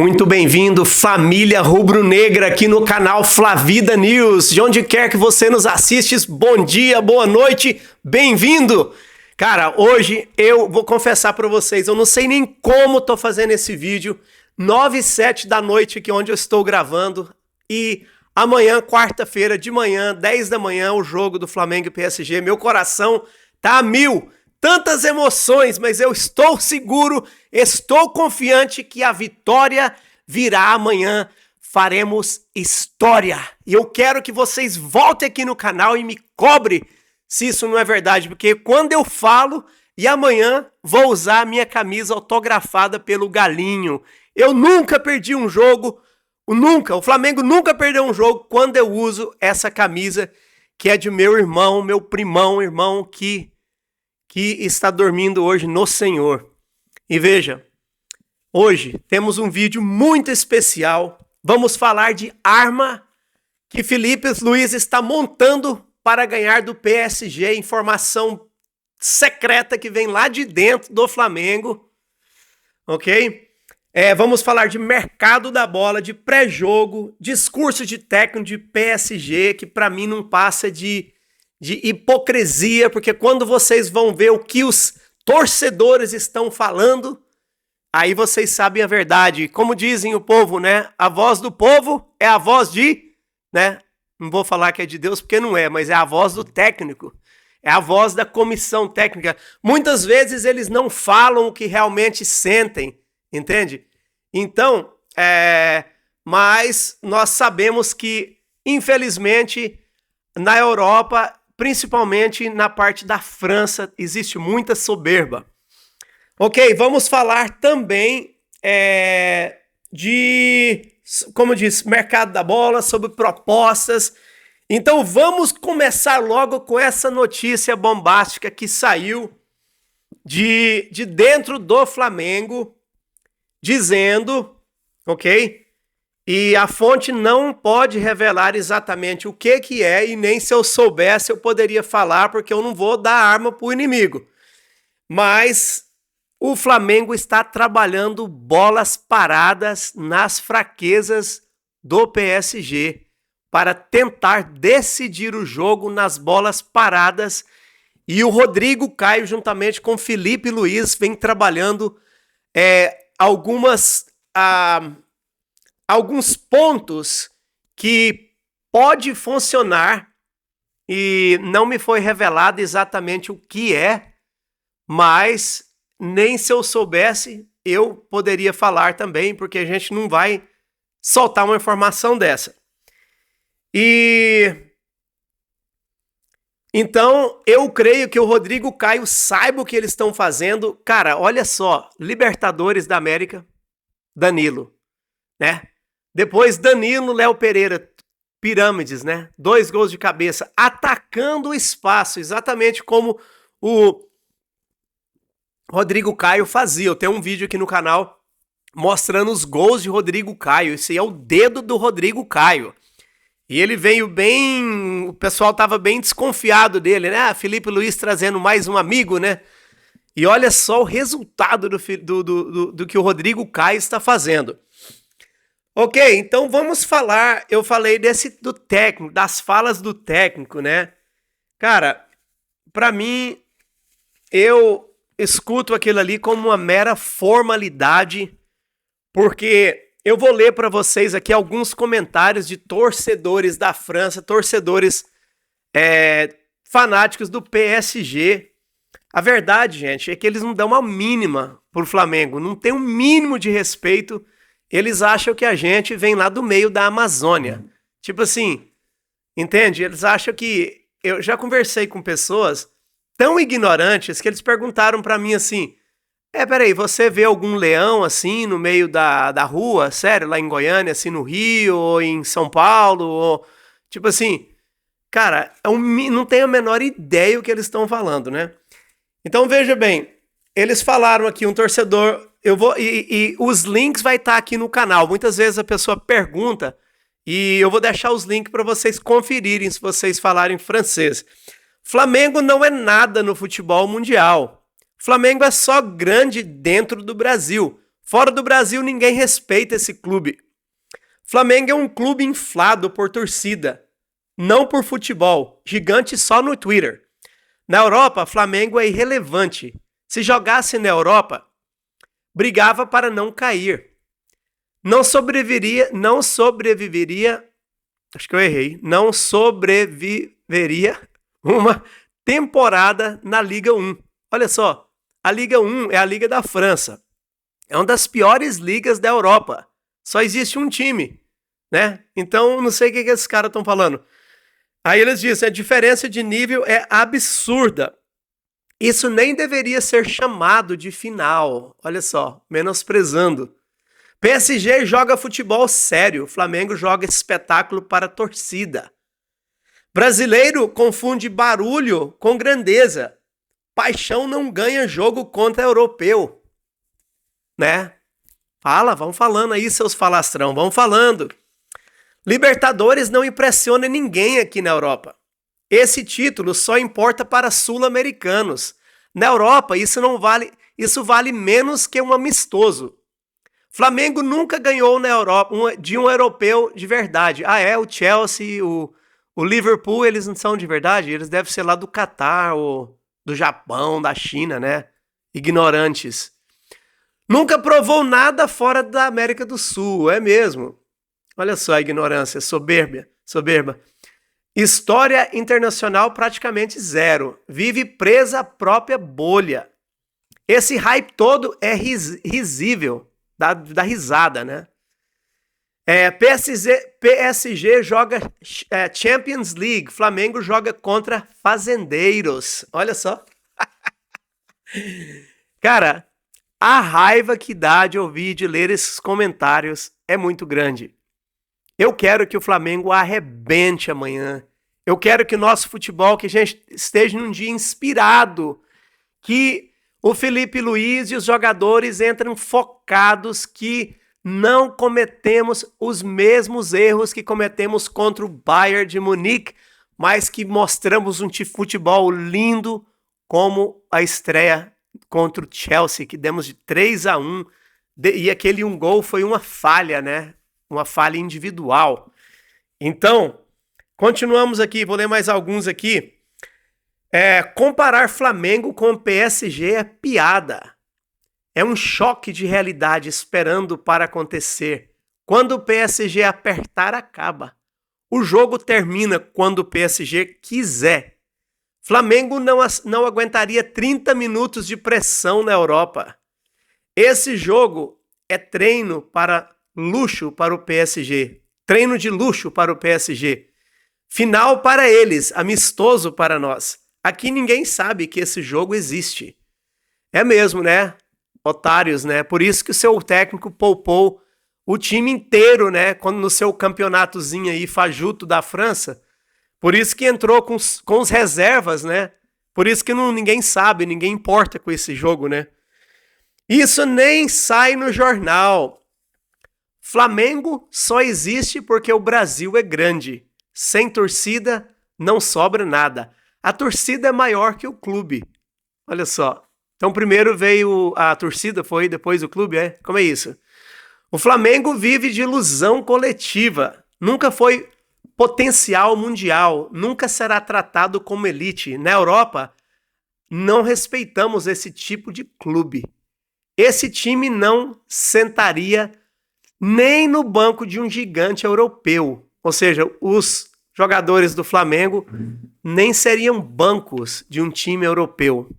Muito bem-vindo, família rubro-negra, aqui no canal Flavida News. De onde quer que você nos assiste, bom dia, boa noite, bem-vindo! Cara, hoje eu vou confessar para vocês, eu não sei nem como tô fazendo esse vídeo, 9 e 7 da noite aqui onde eu estou gravando, e amanhã, quarta-feira de manhã, 10 da manhã, o jogo do Flamengo e PSG, meu coração tá a mil. Tantas emoções, mas eu estou seguro, estou confiante que a vitória virá amanhã. Faremos história. E eu quero que vocês voltem aqui no canal e me cobrem se isso não é verdade, porque quando eu falo, e amanhã vou usar a minha camisa autografada pelo Galinho. Eu nunca perdi um jogo, o Flamengo nunca perdeu um jogo quando eu uso essa camisa, que é de meu irmão, meu primão, irmão que está dormindo hoje no Senhor. E veja, hoje temos um vídeo muito especial. Vamos falar de arma que Felipe Luiz está montando para ganhar do PSG. Informação secreta que vem lá de dentro do Flamengo. Ok? Vamos falar de mercado da bola, de pré-jogo, discurso de técnico de PSG, que para mim não passa de hipocrisia, porque quando vocês vão ver o que os torcedores estão falando, aí vocês sabem a verdade. Como dizem o povo, né? A voz do povo é a voz né? Não vou falar que é de Deus, porque não é, mas é a voz do técnico. É a voz da comissão técnica. Muitas vezes eles não falam o que realmente sentem, entende? Então, mas nós sabemos que, infelizmente, na Europa, principalmente na parte da França, existe muita soberba. Ok, vamos falar também como disse, mercado da bola, sobre propostas. Então vamos começar logo com essa notícia bombástica que saiu de dentro do Flamengo, dizendo, ok? E a fonte não pode revelar exatamente o que é, e nem se eu soubesse eu poderia falar, porque eu não vou dar arma para o inimigo. Mas o Flamengo está trabalhando bolas paradas nas fraquezas do PSG para tentar decidir o jogo nas bolas paradas. E o Rodrigo Caio, juntamente com Felipe Luiz, vem trabalhando alguns pontos que pode funcionar, e não me foi revelado exatamente o que é, mas nem se eu soubesse eu poderia falar também, porque a gente não vai soltar uma informação dessa. E então eu creio que o Rodrigo Caio saiba o que eles estão fazendo. Cara, olha só, Libertadores da América, Danilo, né? Depois Danilo, Léo Pereira, pirâmides, né? 2 gols de cabeça, atacando o espaço, exatamente como o Rodrigo Caio fazia. Eu tenho um vídeo aqui no canal mostrando os gols de Rodrigo Caio. Esse é o dedo do Rodrigo Caio. E ele veio bem... O pessoal estava bem desconfiado dele, né? Felipe Luiz trazendo mais um amigo, né? E olha só o resultado do que o Rodrigo Caio está fazendo. Ok, então vamos falar, eu falei do técnico, das falas do técnico, né? Cara, pra mim, eu escuto aquilo ali como uma mera formalidade, porque eu vou ler pra vocês aqui alguns comentários de torcedores da França, torcedores fanáticos do PSG. A verdade, gente, é que eles não dão uma mínima pro Flamengo, não tem um mínimo de respeito. Eles acham que a gente vem lá do meio da Amazônia. Tipo assim, entende? Eles acham que... Eu já conversei com pessoas tão ignorantes que eles perguntaram pra mim assim, peraí, você vê algum leão assim no meio da rua? Sério, lá em Goiânia, assim no Rio, ou em São Paulo? Ou... Tipo assim, cara, não tenho a menor ideia o que eles estão falando, né? Então veja bem, eles falaram aqui, um torcedor... E os links vai estar aqui no canal. Muitas vezes a pessoa pergunta e eu vou deixar os links para vocês conferirem se vocês falarem francês. Flamengo não é nada no futebol mundial. Flamengo é só grande dentro do Brasil. Fora do Brasil, ninguém respeita esse clube. Flamengo é um clube inflado por torcida, não por futebol. Gigante só no Twitter. Na Europa, Flamengo é irrelevante. Se jogasse na Europa, brigava para não cair. Não sobreviveria, não sobreviveria uma temporada na Liga 1. Olha só, a Liga 1 é a Liga da França. É uma das piores ligas da Europa. Só existe um time, né? Então, não sei o que esses caras estão falando. Aí eles dizem, a diferença de nível é absurda. Isso nem deveria ser chamado de final. Olha só, menosprezando. PSG joga futebol sério, Flamengo joga espetáculo para a torcida. Brasileiro confunde barulho com grandeza. Paixão não ganha jogo contra europeu. Né? Vamos falando aí, seus falastrão, vamos falando. Libertadores não impressiona ninguém aqui na Europa. Esse título só importa para sul-americanos. Na Europa, isso vale menos que um amistoso. Flamengo nunca ganhou na Europa de um europeu de verdade. O Chelsea, o Liverpool, eles não são de verdade? Eles devem ser lá do Catar, ou do Japão, da China, né? Ignorantes. Nunca provou nada fora da América do Sul, é mesmo. Olha só a ignorância, soberba. História internacional praticamente zero. Vive presa à própria bolha. Esse hype todo é risível. Dá risada, né? PSG joga Champions League. Flamengo joga contra fazendeiros. Olha só. Cara, a raiva que dá de ouvir, de ler esses comentários é muito grande. Eu quero que o Flamengo arrebente amanhã. Eu quero que o nosso futebol, que a gente esteja num dia inspirado, que o Felipe Luiz e os jogadores entrem focados, que não cometemos os mesmos erros que cometemos contra o Bayern de Munique, mas que mostramos um futebol lindo como a estreia contra o Chelsea, que demos de 3-1, e aquele um gol foi uma falha, né? Uma falha individual. Então, continuamos aqui, vou ler mais alguns aqui. Comparar Flamengo com o PSG é piada. É um choque de realidade esperando para acontecer. Quando o PSG apertar, acaba. O jogo termina quando o PSG quiser. Flamengo não aguentaria 30 minutos de pressão na Europa. Esse jogo é treino para luxo para o PSG. Treino de luxo para o PSG. Final para eles, amistoso para nós. Aqui ninguém sabe que esse jogo existe. É mesmo, né? Otários, né? Por isso que o seu técnico poupou o time inteiro, né? Quando no seu campeonatozinho aí fajuto da França. Por isso que entrou com os reservas, né? Por isso que ninguém sabe, ninguém importa com esse jogo, né? Isso nem sai no jornal. Flamengo só existe porque o Brasil é grande. Sem torcida, não sobra nada. A torcida é maior que o clube. Olha só. Então primeiro veio a torcida, foi depois o clube, é? Como é isso? O Flamengo vive de ilusão coletiva. Nunca foi potencial mundial. Nunca será tratado como elite. Na Europa, não respeitamos esse tipo de clube. Esse time não sentaria nem no banco de um gigante europeu. Ou seja, os jogadores do Flamengo nem seriam bancos de um time europeu.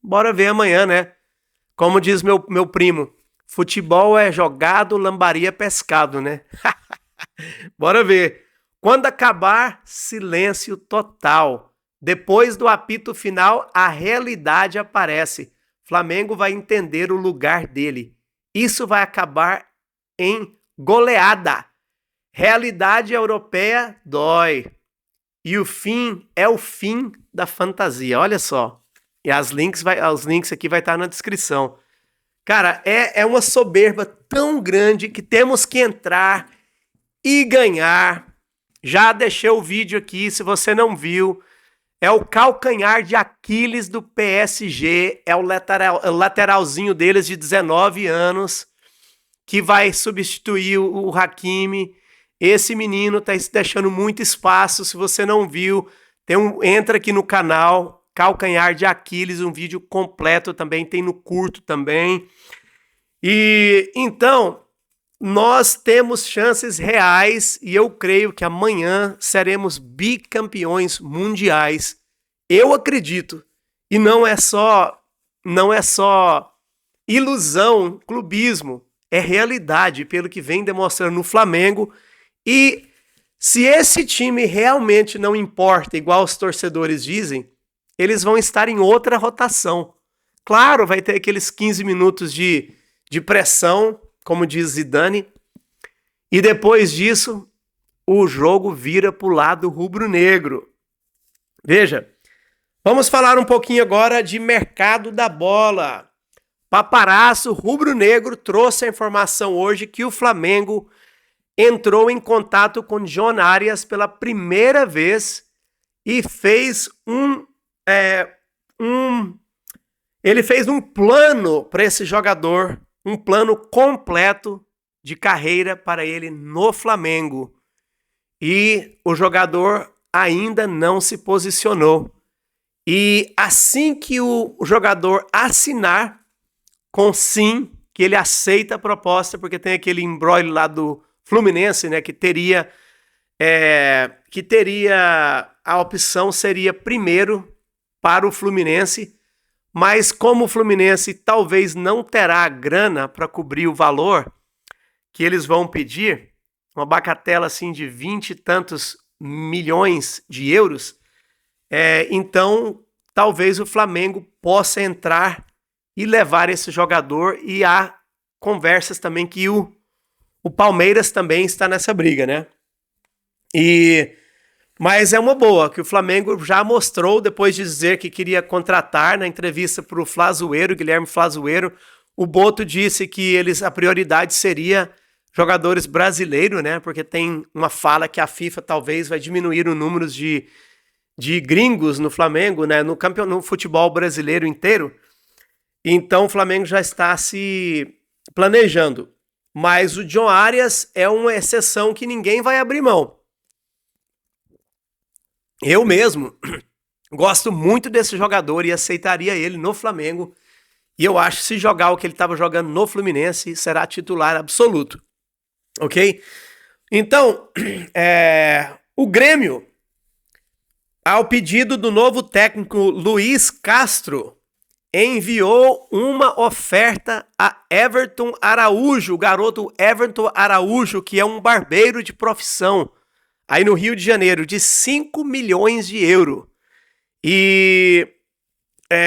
Bora ver amanhã, né? Como diz meu primo, futebol é jogado, lambaria pescado, né? Bora ver. Quando acabar, silêncio total. Depois do apito final, a realidade aparece. Flamengo vai entender o lugar dele. Isso vai acabar em goleada. Realidade europeia dói. E o fim é o fim da fantasia. Olha só. E os links aqui vai estar na descrição. Cara, é uma soberba tão grande que temos que entrar e ganhar. Já deixei o vídeo aqui, se você não viu. É o calcanhar de Aquiles do PSG, é o lateralzinho deles de 19 anos, que vai substituir o Hakimi. Esse menino tá deixando muito espaço. Se você não viu, entra aqui no canal, Calcanhar de Aquiles, um vídeo completo também, tem no curto também. E então, nós temos chances reais e eu creio que amanhã seremos bicampeões mundiais. Eu acredito. E não é só ilusão, clubismo, é realidade pelo que vem demonstrando no Flamengo. E se esse time realmente não importa, igual os torcedores dizem, eles vão estar em outra rotação. Claro, vai ter aqueles 15 minutos de pressão, como diz Zidane, e depois disso, o jogo vira para o lado rubro-negro. Veja, vamos falar um pouquinho agora de mercado da bola. Paparazzo rubro-negro trouxe a informação hoje que o Flamengo entrou em contato com John Arias pela primeira vez e fez ele fez um plano para esse jogador, um plano completo de carreira para ele no Flamengo. E o jogador ainda não se posicionou. E assim que o jogador assinar com sim, que ele aceita a proposta, porque tem aquele imbróglio lá do Fluminense, né, que teria a opção seria primeiro para o Fluminense, mas como o Fluminense talvez não terá grana para cobrir o valor que eles vão pedir, uma bagatela assim de 20 e tantos milhões de euros, então talvez o Flamengo possa entrar e levar esse jogador, e há conversas também que o Palmeiras também está nessa briga, né? Mas é uma boa, que o Flamengo já mostrou, depois de dizer que queria contratar, na entrevista para o Flazueiro, Guilherme Flazueiro, o Boto disse que a prioridade seria jogadores brasileiros, né? Porque tem uma fala que a FIFA talvez vai diminuir o número de gringos no Flamengo, né? No futebol brasileiro inteiro. Então o Flamengo já está se planejando. Mas o John Arias é uma exceção que ninguém vai abrir mão. Eu mesmo gosto muito desse jogador e aceitaria ele no Flamengo. E eu acho que se jogar o que ele estava jogando no Fluminense, será titular absoluto. Ok? Então, o Grêmio, ao pedido do novo técnico Luiz Castro, enviou uma oferta a Everton Araújo, o garoto Everton Araújo, que é um barbeiro de profissão, aí no Rio de Janeiro, de 5 milhões de euros. E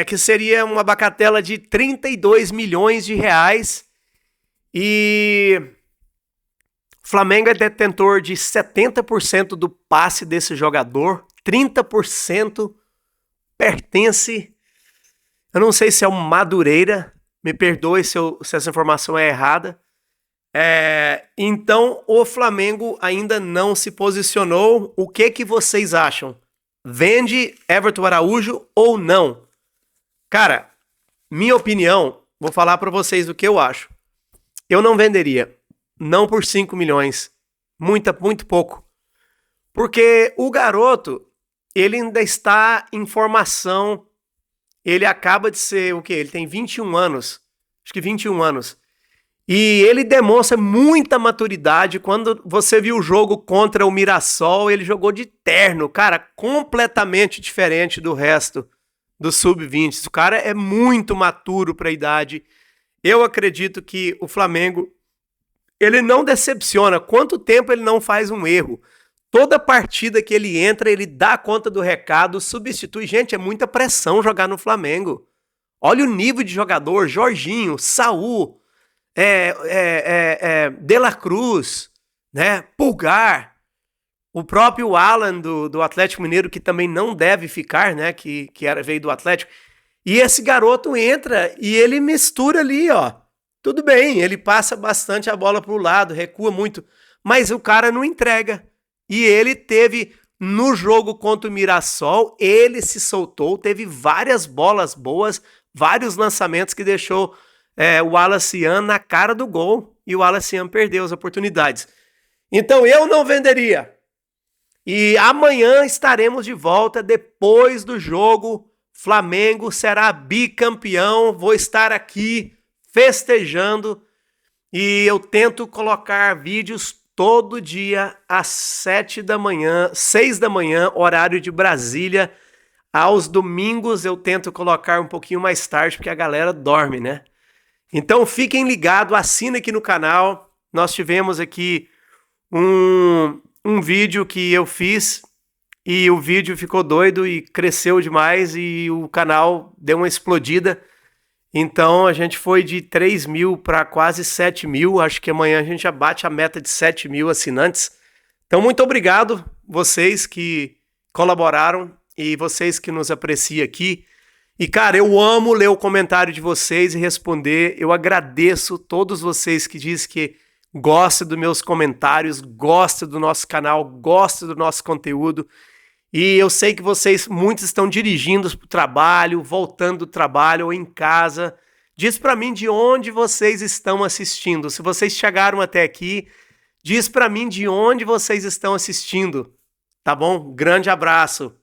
que seria uma bagatela de 32 milhões de reais. E o Flamengo é detentor de 70% do passe desse jogador, 30% pertence. Eu não sei se é um Madureira, me perdoe se essa informação é errada. Então, o Flamengo ainda não se posicionou. O que vocês acham? Vende Everton Araújo ou não? Cara, minha opinião, vou falar para vocês o que eu acho. Eu não venderia. Não por 5 milhões. Muito pouco. Porque o garoto, ele ainda está em formação. Ele acaba de ser o quê? Ele tem 21 anos. Acho que 21 anos. E ele demonstra muita maturidade. Quando você viu o jogo contra o Mirassol, ele jogou de terno. Cara, completamente diferente do resto do sub-20. O cara é muito maturo para a idade. Eu acredito que o Flamengo, ele não decepciona. Quanto tempo ele não faz um erro? Toda partida que ele entra, ele dá conta do recado, substitui. Gente, é muita pressão jogar no Flamengo. Olha o nível de jogador. Jorginho, Saul, De La Cruz, né? Pulgar, o próprio Alan do Atlético Mineiro, que também não deve ficar, né? Que veio do Atlético. E esse garoto entra e ele mistura ali, ó. Tudo bem, ele passa bastante a bola pro lado, recua muito, mas o cara não entrega. E ele teve no jogo contra o Mirassol, ele se soltou, teve várias bolas boas, vários lançamentos que deixou o Wallace Yan na cara do gol, e o Wallace Yan perdeu as oportunidades. Então eu não venderia. E amanhã estaremos de volta depois do jogo. Flamengo será bicampeão. Vou estar aqui festejando. E eu tento colocar vídeos todo dia às 6 da manhã, horário de Brasília. Aos domingos eu tento colocar um pouquinho mais tarde, porque a galera dorme, né? Então fiquem ligados, assinem aqui no canal. Nós tivemos aqui um vídeo que eu fiz e o vídeo ficou doido e cresceu demais e o canal deu uma explodida. Então a gente foi de 3 mil para quase 7 mil. Acho que amanhã a gente já bate a meta de 7 mil assinantes. Então muito obrigado vocês que colaboraram e vocês que nos apreciam aqui. E cara, eu amo ler o comentário de vocês e responder. Eu agradeço todos vocês que dizem que gostam dos meus comentários, gostam do nosso canal, gostam do nosso conteúdo. E eu sei que muitos estão dirigindo para o trabalho, voltando do trabalho ou em casa. Diz para mim de onde vocês estão assistindo. Se vocês chegaram até aqui, diz para mim de onde vocês estão assistindo. Tá bom? Grande abraço.